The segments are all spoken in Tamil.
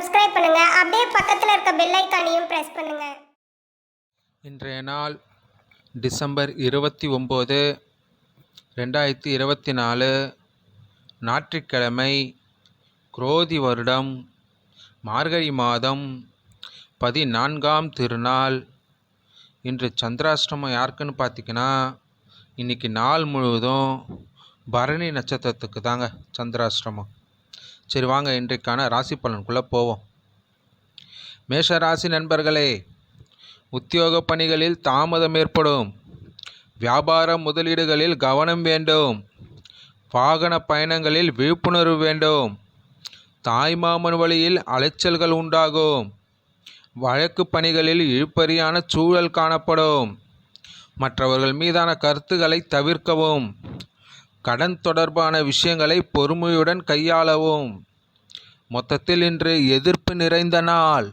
சப்ஸ்கிரைப் பண்ணுங்க. அப்படியே பக்கத்துல இருக்க பெல் ஐகானையும் பிரஸ் பண்ணுங்க. இன்றைய நாள் டிசம்பர் 29, 2024 ஞாயிற்றுக்கிழமை, குரோதி வருடம் மார்கழி மாதம் 14ஆம் திருநாள். இன்று சந்திராஷ்டமம் யாருக்குன்னு பார்த்திங்கன்னா, இன்றைக்கி நாள் முழுவதும் பரணி நட்சத்திரத்துக்கு தாங்க சந்திராஷ்டமம். சரி வாங்க இன்றைக்கான ராசி பலனுக்குள்ளே போவோம். மேஷ ராசி நண்பர்களே, உத்தியோக பணிகளில் தாமதம் ஏற்படும். வியாபார முதலீடுகளில் கவனம் வேண்டும். வாகன பயணங்களில் விழிப்புணர்வு வேண்டும். தாய்மாமன் வழியில் அலைச்சல்கள் உண்டாகும். வழக்கு பணிகளில் இழுபறியான சூழல் காணப்படும். மற்றவர்கள் மீதான கருத்துக்களை தவிர்க்கவும். கடன் தொடர்பான விஷயங்களை பொறுமையுடன் கையாளவும். மொத்தத்தில் இன்று எதிர்ப்பு நிறைந்த நாள்.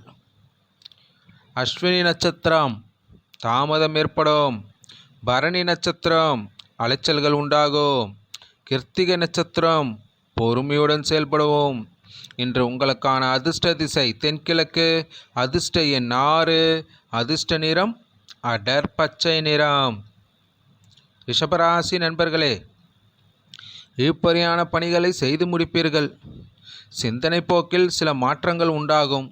அஸ்வினி நட்சத்திரம் தாமதம் ஏற்படும். பரணி நட்சத்திரம் அலைச்சல்கள் உண்டாகும். கிருத்திகை நட்சத்திரம் பொறுமையுடன் செயல்படுவோம். இன்று உங்களுக்கான அதிர்ஷ்ட திசை தென்கிழக்கு. அதிர்ஷ்ட எண் 6. அதிர்ஷ்ட நிறம் அடர் பச்சை நிறம். ரிஷபராசி நண்பர்களே, இழுபறியான பணிகளை செய்து முடிப்பீர்கள். சிந்தனை போக்கில் சில மாற்றங்கள் உண்டாகும்.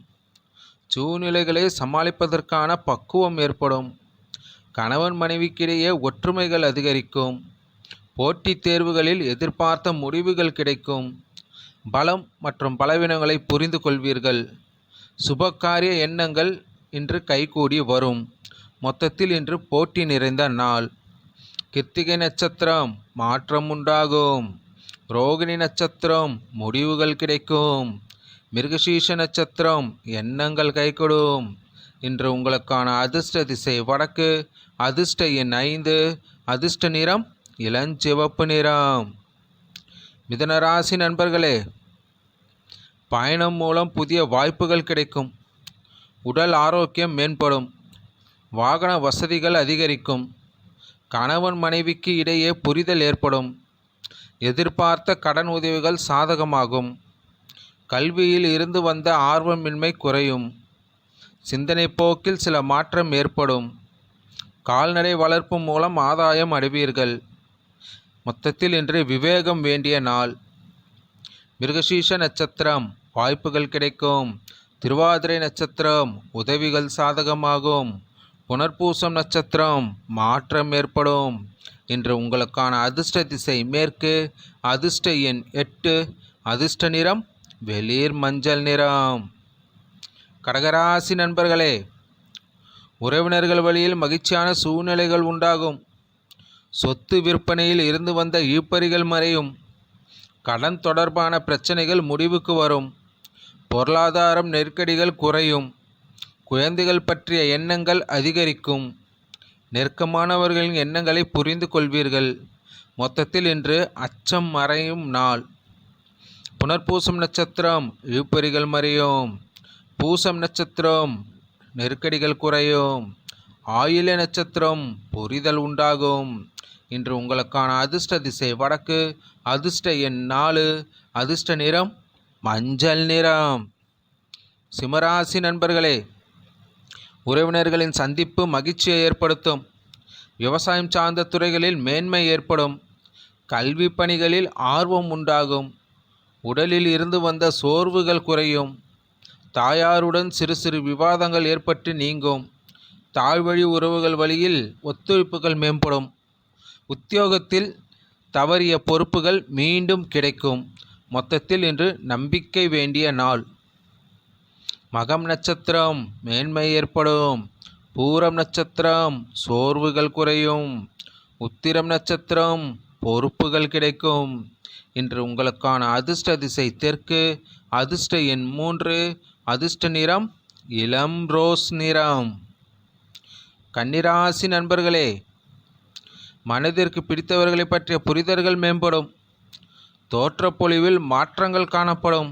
சூழ்நிலைகளை சமாளிப்பதற்கான பக்குவம் ஏற்படும். கணவன் மனைவிக்கிடையே ஒற்றுமைகள் அதிகரிக்கும். போட்டித் தேர்வுகளில் எதிர்பார்த்த முடிவுகள் கிடைக்கும். பலம் மற்றும் பலவீனங்களை புரிந்து கொள்வீர்கள். சுபகாரிய எண்ணங்கள் இன்று கைகூடி வரும். மொத்தத்தில் இன்று போட்டி நிறைந்த நாள். கிருத்திகை நட்சத்திரம் மாற்றம் உண்டாகும். ரோகிணி நட்சத்திரம் முடிவுகள் கிடைக்கும். மிருகசீஷ நட்சத்திரம் எண்ணங்கள் கைகூடும். இன்று உங்களுக்கான அதிர்ஷ்ட திசை வடக்கு. அதிர்ஷ்ட எண் 5. அதிர்ஷ்ட நிறம் இளஞ்சிவப்பு நிறம். மிதுனராசி நண்பர்களே, பயணம் மூலம் புதிய வாய்ப்புகள் கிடைக்கும். உடல் ஆரோக்கியம் மேம்படும். வாகன வசதிகள் அதிகரிக்கும். கணவன் மனைவிக்கு இடையே புரிதல் ஏற்படும். எதிர்பார்த்த கடன் உதவிகள் சாதகமாகும். கல்வியில் இருந்து வந்த ஆர்வமின்மை குறையும். சிந்தனை போக்கில் சில மாற்றம் ஏற்படும். கால்நடை வளர்ப்பு மூலம் ஆதாயம் அடைவீர்கள். மொத்தத்தில் இன்று விவேகம் வேண்டிய நாள். மிருகசீஷ நட்சத்திரம் வாய்ப்புகள் கிடைக்கும். திருவாதிரை நட்சத்திரம் உதவிகள் சாதகமாகும். புனர்பூசம் நட்சத்திரம் மாற்றம் ஏற்படும். இன்று உங்களுக்கான அதிர்ஷ்ட திசை மேற்கு. அதிர்ஷ்ட எண் 8. அதிர்ஷ்ட நிறம் வெளிர் மஞ்சள் நிறம். கடகராசி நண்பர்களே, உறவினர்கள் வழியில் மகிழ்ச்சியான சூழ்நிலைகள் உண்டாகும். சொத்து விற்பனையில் இருந்து வந்த இழுபறிகள் மறையும். கடன் தொடர்பான பிரச்சனைகள் முடிவுக்கு வரும். பொருளாதாரம் நெருக்கடிகள் குறையும். குழந்தைகள் பற்றிய எண்ணங்கள் அதிகரிக்கும். நெருக்கமானவர்களின் எண்ணங்களை புரிந்து கொள்வீர்கள். மொத்தத்தில் இன்று அச்சம் மறையும் நாள். புனர்பூசம் நட்சத்திரம் இழுபறிகள் மறையும். பூசம் நட்சத்திரம் நெருக்கடிகள் குறையும். ஆயில்ய நட்சத்திரம் புரிதல் உண்டாகும். இன்று உங்களுக்கான அதிர்ஷ்ட திசை வடக்கு. அதிர்ஷ்ட எண் 4. அதிர்ஷ்ட நிறம் மஞ்சள் நிறம். சிம்மராசி நண்பர்களே, உறவினர்களின் சந்திப்பு மகிழ்ச்சியை ஏற்படுத்தும். விவசாயம் சார்ந்த துறைகளில் மேன்மை ஏற்படும். கல்வி பணிகளில் ஆர்வம் உண்டாகும். உடலில் இருந்து வந்த சோர்வுகள் குறையும். தாயாருடன் சிறு சிறு விவாதங்கள் ஏற்பட்டு நீங்கும். தாய்வழி உறவுகள் வழியில் ஒத்துழைப்புகள் மேம்படும். உத்தியோகத்தில் தவறிய பொறுப்புகள் மீண்டும் கிடைக்கும். மொத்தத்தில் இன்று நம்பிக்கை வேண்டிய நாள். மகம் நட்சத்திரம் மேன்மை ஏற்படும். பூரம் நட்சத்திரம் சோர்வுகள் குறையும். உத்திரம் நட்சத்திரம் பொறுப்புகள் கிடைக்கும். இன்று உங்களுக்கான அதிர்ஷ்ட திசை தெற்கு. அதிர்ஷ்ட எண் 3. அதிர்ஷ்ட நிறம் இளம் ரோஸ் நிறம். கன்னிராசி நண்பர்களே, மனதிற்கு பிடித்தவர்களை பற்றிய புரிதல்கள் மேம்படும். தோற்றப்பொழிவில் மாற்றங்கள் காணப்படும்.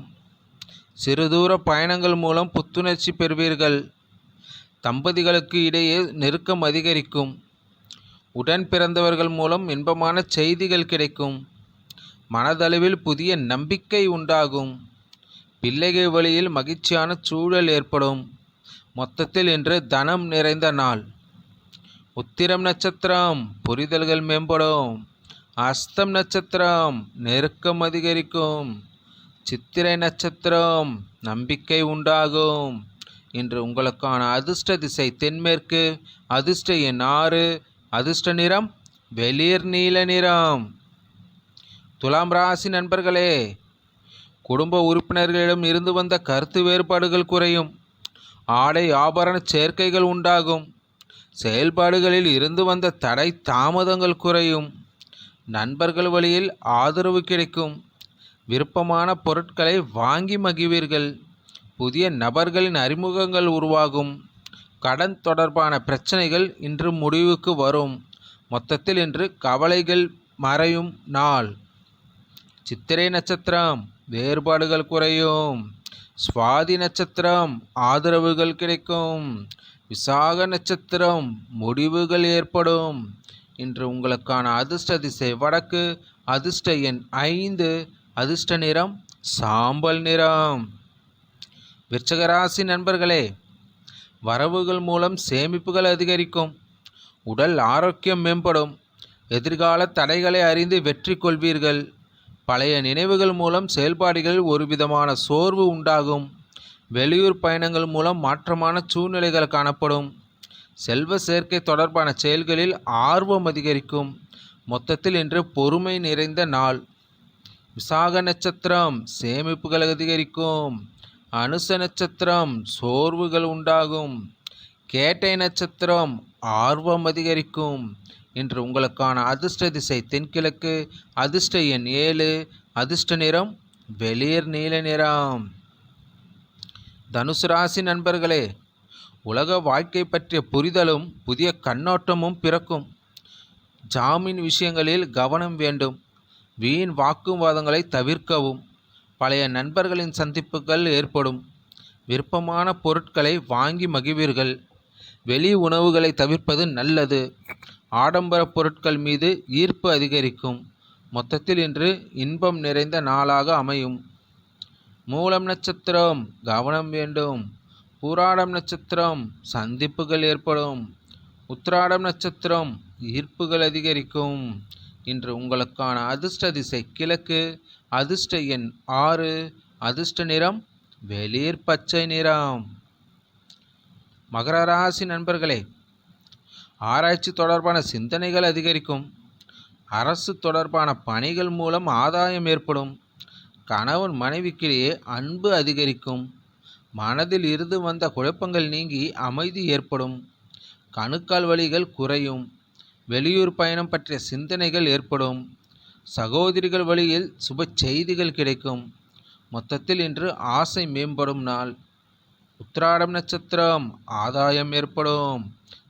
சிறு தூர பயணங்கள் மூலம் புத்துணர்ச்சி பெறுவீர்கள். தம்பதிகளுக்கு இடையே நெருக்கம் அதிகரிக்கும். உடன் பிறந்தவர்கள் மூலம் இன்பமான செய்திகள் கிடைக்கும். மனதளவில் புதிய நம்பிக்கை உண்டாகும். பிள்ளைகள் வழியில் மகிழ்ச்சியான சூழல் ஏற்படும். மொத்தத்தில் இன்று தனம் நிறைந்த நாள். உத்திரம் நட்சத்திரம் புரிதல்கள் மேம்படும். அஸ்தம் நட்சத்திரம் நெருக்கம் அதிகரிக்கும். சித்திரை நட்சத்திரம் நம்பிக்கை உண்டாகும். இன்று உங்களுக்கான அதிர்ஷ்ட திசை தென்மேற்கு. அதிர்ஷ்ட எண் 6. அதிர்ஷ்ட நிறம் வெளிர் நீல நிறம். துலாம் ராசி நண்பர்களே, குடும்ப உறுப்பினர்களிடம் இருந்து வந்த கருத்து வேறுபாடுகள் குறையும். ஆடை ஆபரண சேர்க்கைகள் உண்டாகும். செயல்பாடுகளில் இருந்து வந்த தடை தாமதங்கள் குறையும். நண்பர்கள் வழியில் ஆதரவு கிடைக்கும். விருப்பமான பொருட்களை வாங்கி மகிழ்வீர்கள். புதிய நபர்களின் அறிமுகங்கள் உருவாகும். கடன் தொடர்பான பிரச்சனைகள் இன்று முடிவுக்கு வரும். மொத்தத்தில் இன்று கவலைகள் மறையும் நாள். சித்திரை நட்சத்திரம் வேறுபாடுகள் குறையும். சுவாதி நட்சத்திரம் ஆதரவுகள் கிடைக்கும். விசாக நட்சத்திரம் முடிவுகள் ஏற்படும். இன்று உங்களுக்கான அதிர்ஷ்ட திசை வடக்கு. அதிர்ஷ்ட எண் 5. அதிர்ஷ்ட நிறம் சாம்பல் நிறம். விருச்சிக ராசி நண்பர்களே, வரவுகள் மூலம் சேமிப்புகள் அதிகரிக்கும். உடல் ஆரோக்கியம் மேம்படும். எதிர்கால தடைகளை அறிந்து வெற்றி கொள்வீர்கள். பழைய நினைவுகள் மூலம் செயல்பாடுகளில் ஒரு விதமான சோர்வு உண்டாகும். வெளியூர் பயணங்கள் மூலம் மாற்றமான சூழ்நிலைகள் காணப்படும். செல்வ சேர்க்கை தொடர்பான செயல்களில் ஆர்வம் அதிகரிக்கும். மொத்தத்தில் இன்று பொறுமை நிறைந்த நாள். விசாக நட்சத்திரம் சேமிப்புகள் அதிகரிக்கும். அனுச நட்சத்திரம் சோர்வுகள் உண்டாகும். கேட்டை நட்சத்திரம் ஆர்வம் அதிகரிக்கும். இன்று உங்களுக்கான அதிர்ஷ்ட திசை தென்கிழக்கு. அதிர்ஷ்ட எண் 7. அதிர்ஷ்ட நிறம் வெளிர் நீல நிறம். தனுசு ராசி நண்பர்களே, உலக வாழ்க்கை பற்றிய புரிதலும் புதிய கண்ணோட்டமும் பிறக்கும். ஜாமீன் விஷயங்களில் கவனம் வேண்டும். வீண் வாக்குவாதங்களை தவிர்க்கவும். பழைய நண்பர்களின் சந்திப்புகள் ஏற்படும். விருப்பமான பொருட்களை வாங்கி மகிழ்வீர்கள். வெளி உணவுகளை தவிர்ப்பது நல்லது. ஆடம்பர பொருட்கள் மீது ஈர்ப்பு அதிகரிக்கும். மொத்தத்தில் இன்று இன்பம் நிறைந்த நாளாக அமையும். மூலம் நட்சத்திரம் கவனம் வேண்டும். பூராடம் நட்சத்திரம் சந்திப்புகள் ஏற்படும். உத்திராடம் நட்சத்திரம் ஈர்ப்புகள் அதிகரிக்கும். இன்று உங்களுக்கான அதிர்ஷ்ட திசை கிழக்கு. அதிர்ஷ்ட எண் 6. அதிர்ஷ்ட நிறம் வெளிர் பச்சை நிறம். மகர ராசி நண்பர்களே, ஆராய்ச்சி தொடர்பான சிந்தனைகள் அதிகரிக்கும். அரசு தொடர்பான பணிகள் மூலம் ஆதாயம் ஏற்படும். கணவன் மனைவிக்கிடையே அன்பு அதிகரிக்கும். மனதில் இருந்து வந்த குழப்பங்கள் நீங்கி அமைதி ஏற்படும். கணுக்கால் வலிகள் குறையும். வெளியூர் பயணம் பற்றிய சிந்தனைகள் ஏற்படும். சகோதரிகள் வழியில் சுப செய்திகள் கிடைக்கும். மொத்தத்தில் இன்று ஆசை மேம்படும் நாள். உத்திராடம் நட்சத்திரம் ஆதாயம் ஏற்படும்.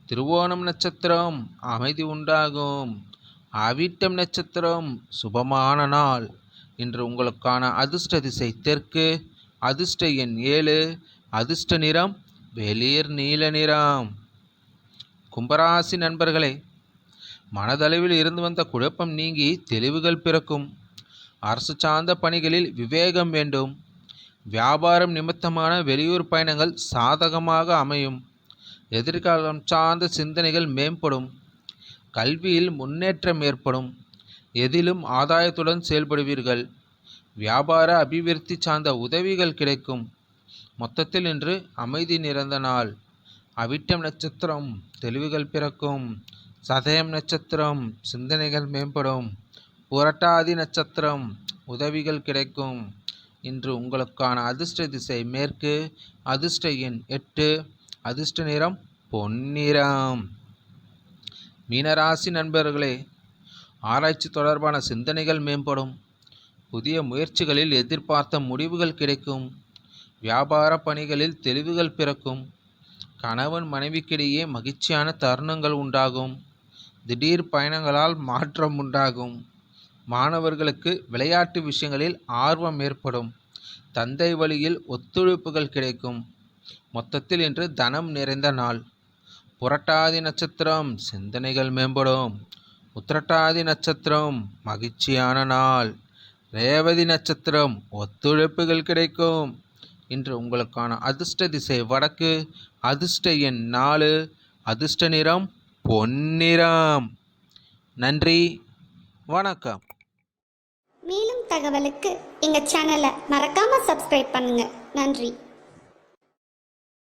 திருவோணம் நட்சத்திரம் அமைதி உண்டாகும். அவிட்டம் நட்சத்திரம் சுபமான நாள். இன்று உங்களுக்கான அதிர்ஷ்ட திசை தெற்கு. அதிர்ஷ்ட எண் 7. அதிர்ஷ்ட நிறம் வெளிர் நீல நிறம். கும்பராசி நண்பர்களே, மனதளவில் இருந்து வந்த குழப்பம் நீங்கி தெளிவுகள் பிறக்கும். அரசு சார்ந்த பணிகளில் விவேகம் வேண்டும். வியாபாரம் நிமித்தமான வெளியூர் பயணங்கள் சாதகமாக அமையும். எதிர்காலம் சார்ந்த சிந்தனைகள் மேம்படும். கல்வியில் முன்னேற்றம் ஏற்படும். எதிலும் ஆதாயத்துடன் செயல்படுவீர்கள். வியாபார அபிவிருத்தி சார்ந்த உதவிகள் கிடைக்கும். மொத்தத்தில் இன்று அமைதி நிறைந்த நாள். அவிட்டம் நட்சத்திரம் தெளிவுகள் பிறக்கும். சதயம் நட்சத்திரம் சிந்தனைகள் மேம்படும். புரட்டாதி நட்சத்திரம் உதவிகள் கிடைக்கும். இன்று உங்களுக்கான அதிர்ஷ்ட திசை மேற்கு. அதிர்ஷ்ட எண் 8. அதிர்ஷ்ட நிறம் பொன்னிறம். மீனராசி நண்பர்களே, ஆராய்ச்சி தொடர்பான சிந்தனைகள் மேம்படும். புதிய முயற்சிகளில் எதிர்பார்த்த முடிவுகள் கிடைக்கும். வியாபார பணிகளில் தெளிவுகள் பிறக்கும். கணவன் மனைவிக்கிடையே மகிழ்ச்சியான தருணங்கள் உண்டாகும். திடீர் பயணங்களால் மாற்றம் உண்டாகும். மாணவர்களுக்கு விளையாட்டு விஷயங்களில் ஆர்வம் ஏற்படும். தந்தை வழியில் ஒத்துழைப்புகள் கிடைக்கும். மொத்தத்தில் இன்று தனம் நிறைந்த நாள். புரட்டாதி நட்சத்திரம் சிந்தனைகள் மேம்படும். உத்திரட்டாதி நட்சத்திரம் மகிழ்ச்சியான நாள். ரேவதி நட்சத்திரம் ஒத்துழைப்புகள் கிடைக்கும். இன்று உங்களுக்கான அதிர்ஷ்ட திசை வடக்கு, அதிர்ஷ்ட எண் 4, அதிர்ஷ்ட நிறம் பொன்னிறம். நன்றி, வணக்கம். மேலும் தகவலுக்கு எங்கள் சேனலை மறக்காமல் சப்ஸ்கிரைப் பண்ணுங்கள். நன்றி.